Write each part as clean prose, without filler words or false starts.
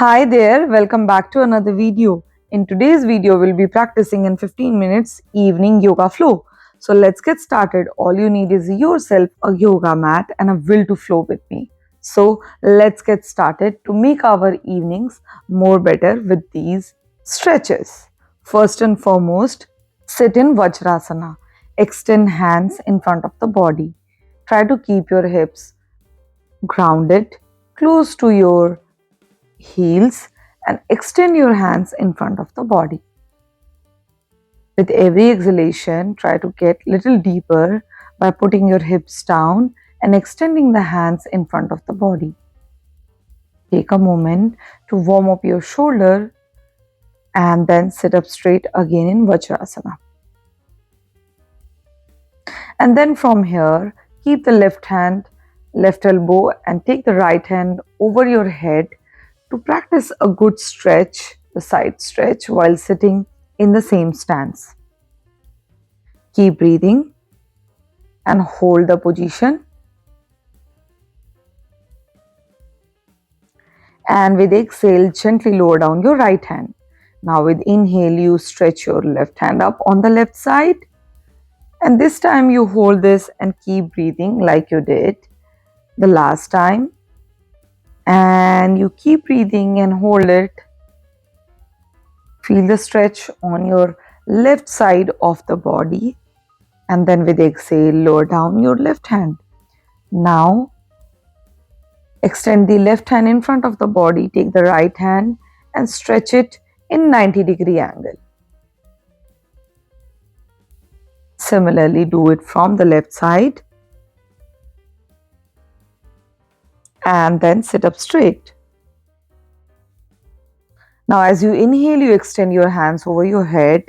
Hi there, welcome back to another video. In today's video, we'll be practicing in 15 minutes evening yoga flow. So let's get started. All you need is yourself, a yoga mat and a will to flow with me. So let's get started to make our evenings more better with these stretches. First and foremost, sit in Vajrasana. Extend hands in front of the body. Try to keep your hips grounded, close to your heels, and extend your hands in front of the body. With every exhalation, try to get little deeper by putting your hips down and extending the hands in front of the body. Take a moment to warm up your shoulder and then sit up straight again in Vajrasana. And then from here, keep the left hand, left elbow, and take the right hand over your head to practice a good stretch, the side stretch, while sitting in the same stance. Keep breathing and hold the position. And with exhale, gently lower down your right hand. Now with inhale, you stretch your left hand up on the left side. And this time you hold this and keep breathing like you did the last time. And you keep breathing and hold it. Feel the stretch on your left side of the body. And then with exhale, lower down your left hand. Now, extend the left hand in front of the body. Take the right hand and stretch it in 90-degree angle. Similarly, do it from the left side. And then sit up straight. Now, as you inhale, you extend your hands over your head.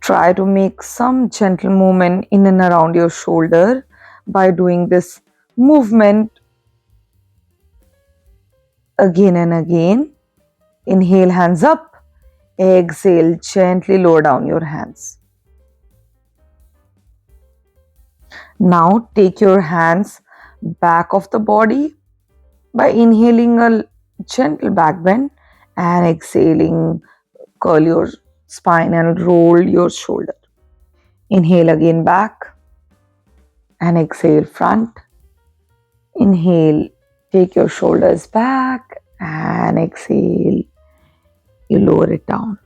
Try to make some gentle movement in and around your shoulder by doing this movement again and again. Inhale, hands up. Exhale, gently lower down your hands. Now take your hands back of the body by inhaling a gentle back bend and exhaling, curl your spine and roll your shoulder. Inhale again back and exhale front. Inhale, take your shoulders back and exhale, you lower it down.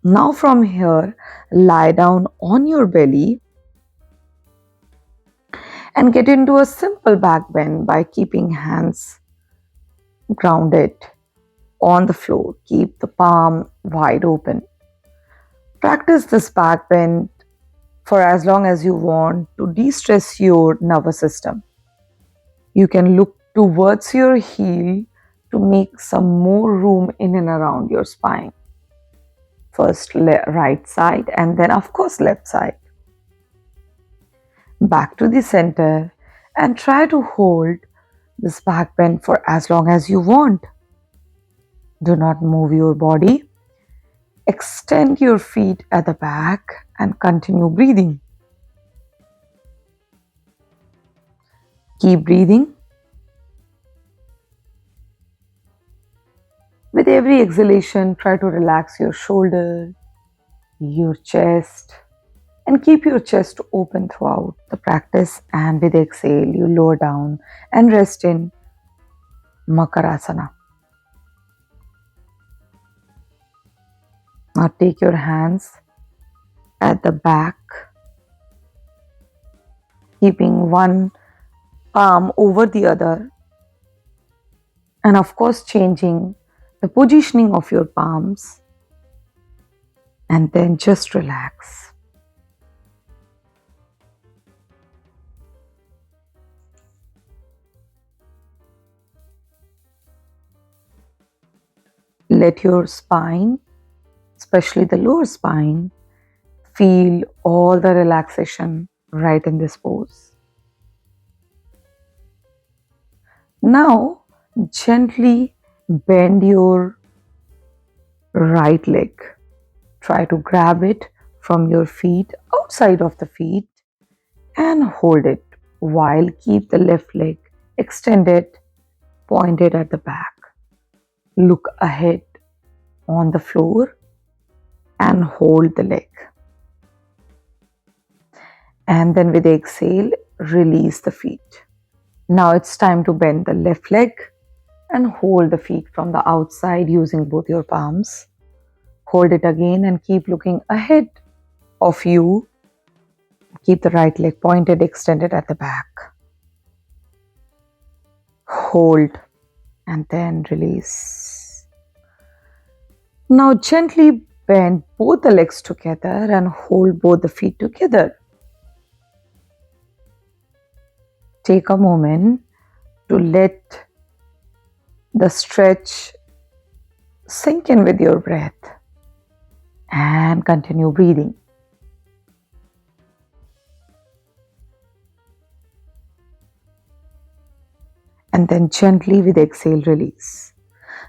Now from here, lie down on your belly and get into a simple back bend by keeping hands grounded on the floor. Keep the palm wide open. Practice this back bend for as long as you want to de-stress your nervous system. You can look towards your heel to make some more room in and around your spine. First right side and then of course left side. Back to the center and try to hold this back bend for as long as you want. Do not move your body. Extend your feet at the back and continue breathing. Keep breathing. With every exhalation, try to relax your shoulder, your chest, and keep your chest open throughout the practice. And with exhale, you lower down and rest in Makarasana. Now take your hands at the back, keeping one palm over the other, and of course changing the positioning of your palms, and then just relax. Let your spine, especially the lower spine, feel all the relaxation right in this pose. Now, gently bend your right leg. Try to grab it from your feet, outside of the feet, and hold it while keep the left leg extended pointed at the back. Look ahead on the floor and hold the leg. And then with the exhale, release the feet. Now it's time to bend the left leg and hold the feet from the outside using both your palms. Hold it again and keep looking ahead of you. Keep the right leg pointed, extended at the back. Hold and then release. Now gently bend both the legs together and hold both the feet together. Take a moment to let the stretch sink in with your breath and continue breathing. And then gently with exhale, release.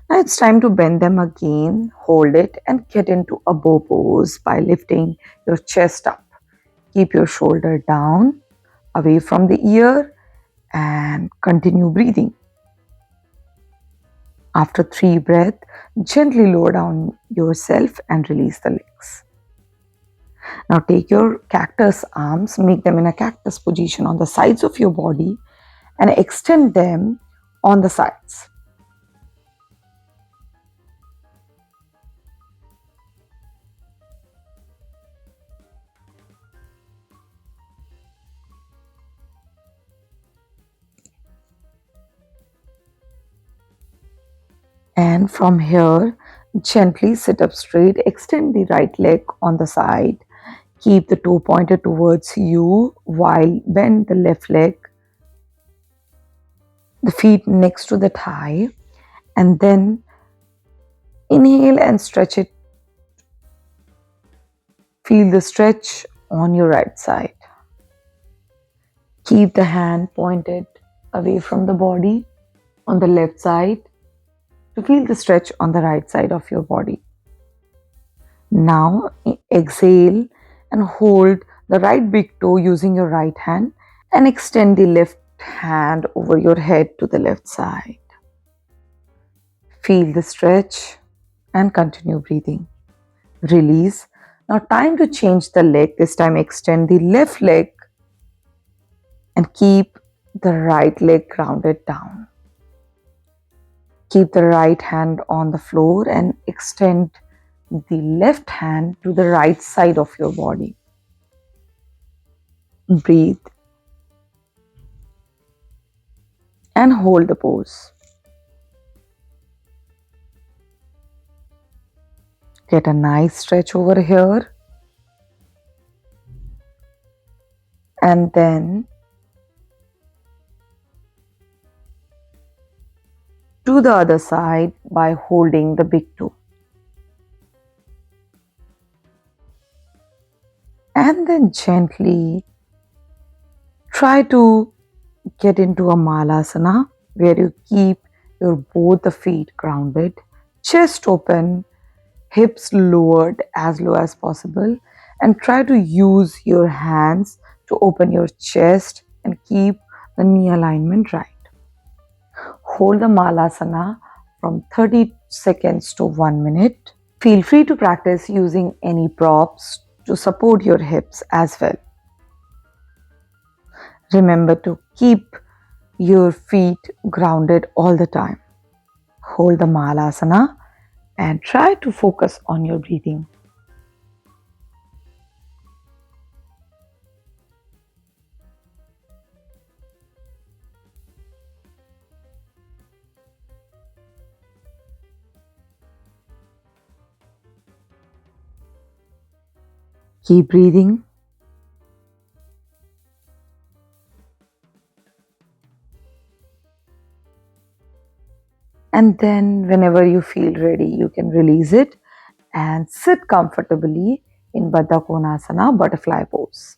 Now it's time to bend them again, hold it and get into a bow pose by lifting your chest up. Keep your shoulder down, away from the ear and continue breathing. After 3 breaths, gently lower down yourself and release the legs. Now take your cactus arms, make them in a cactus position on the sides of your body and extend them on the sides. And from here, gently sit up straight, extend the right leg on the side. Keep the toe pointed towards you while bend the left leg, the feet next to the thigh, and then inhale and stretch it. Feel the stretch on your right side. Keep the hand pointed away from the body on the left side to feel the stretch on the right side of your body. Now exhale and hold the right big toe using your right hand and extend the left hand over your head to the left side. Feel the stretch and continue breathing. Release. Now time to change the leg. This time extend the left leg and keep the right leg grounded down. Keep the right hand on the floor and extend the left hand to the right side of your body. Breathe and hold the pose. Get a nice stretch over here and then to the other side by holding the big toe. And then gently try to get into a malasana where you keep your both the feet grounded, chest open, hips lowered as low as possible, and try to use your hands to open your chest and keep the knee alignment right. Hold the malasana from 30 seconds to 1 minute. Feel free to practice using any props to support your hips as well. Remember to keep your feet grounded all the time. Hold the malasana and try to focus on your breathing. Keep breathing. And then whenever you feel ready, you can release it and sit comfortably in Baddha Konasana, butterfly pose.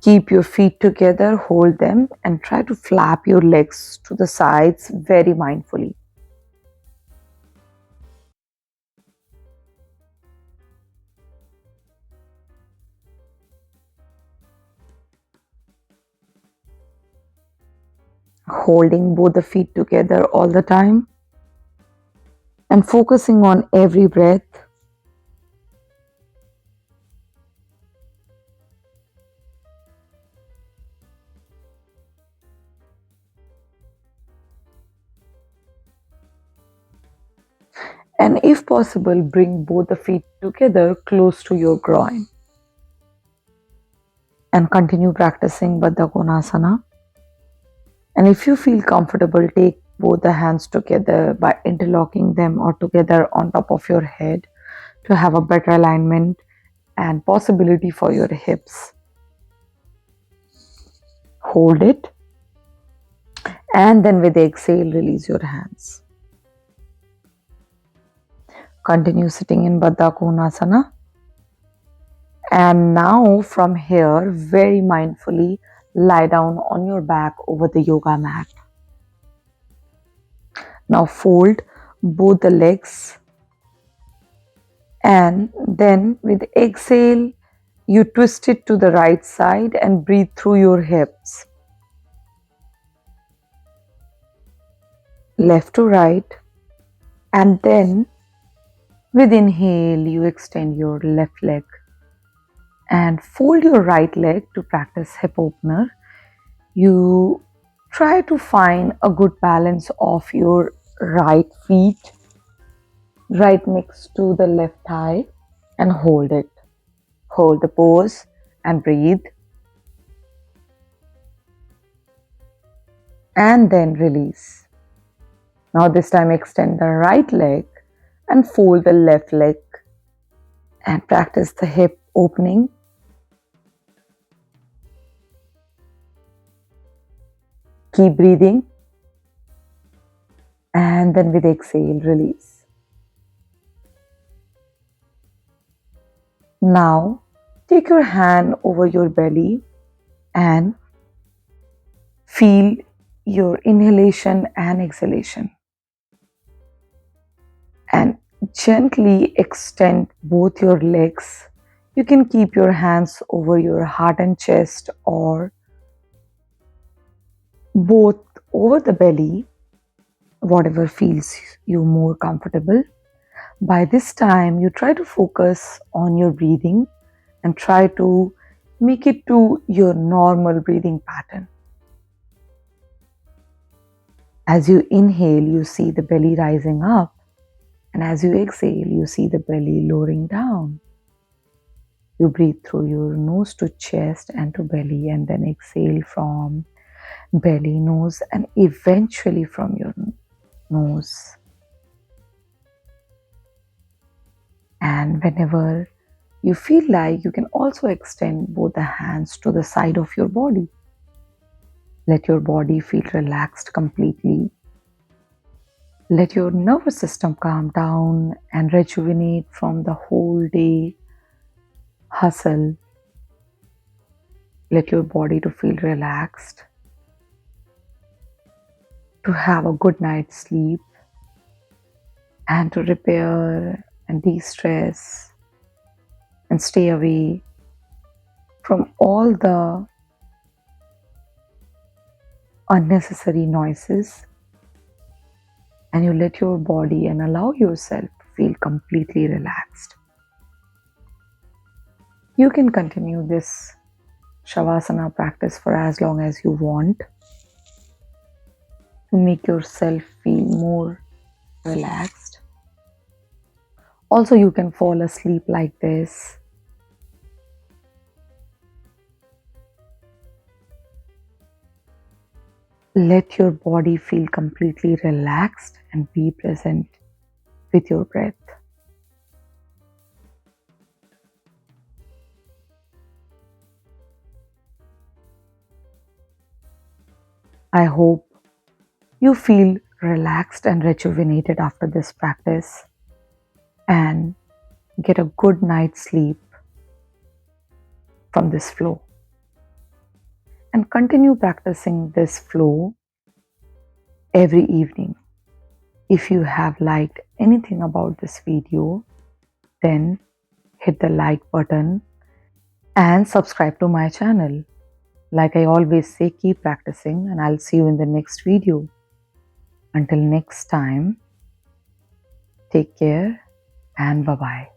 Keep your feet together, hold them and try to flap your legs to the sides very mindfully. holding both the feet together all the time and focusing on every breath. And if possible, bring both the feet together close to your groin. And continue practicing Baddha Konasana. And if you feel comfortable, take both the hands together by interlocking them or together on top of your head to have a better alignment and possibility for your hips. Hold it, and then with the exhale, release your hands. Continue sitting in Baddha Konasana. And now from here, very mindfully, lie down on your back over the yoga mat. Now fold both the legs, and then with exhale, you twist it to the right side and breathe through your hips. Left to right, and then with inhale, you extend your left leg and fold your right leg to practice hip opener. You try to find a good balance of your right feet right next to the left thigh and hold it. Hold the pose and breathe. And then release. Now this time extend the right leg and fold the left leg and practice the hip opening. Keep breathing. And then with exhale, release. Now take your hand over your belly and feel your inhalation and exhalation. And gently extend both your legs. You can keep your hands over your heart and chest or both over the belly, whatever feels you more comfortable. By this time, you try to focus on your breathing and try to make it to your normal breathing pattern. As you inhale, you see the belly rising up, and as you exhale, you see the belly lowering down. You breathe through your nose to chest and to belly, and then exhale from belly, nose, and eventually from your nose. And whenever you feel like, you can also extend both the hands to the side of your body. Let your body feel relaxed completely. Let your nervous system calm down and rejuvenate from the whole day hustle. Let your body to feel relaxed, to have a good night's sleep, and to repair and de-stress and stay away from all the unnecessary noises. And you let your body and allow yourself to feel completely relaxed. You can continue this Shavasana practice for as long as you want to make yourself feel more relaxed. Also, you can fall asleep like this. Let your body feel completely relaxed and be present with your breath. I hope you feel relaxed and rejuvenated after this practice and get a good night's sleep from this flow. And continue practicing this flow every evening. If you have liked anything about this video, then hit the like button and subscribe to my channel. Like I always say, keep practicing, and I'll see you in the next video. Until next time, take care and bye bye.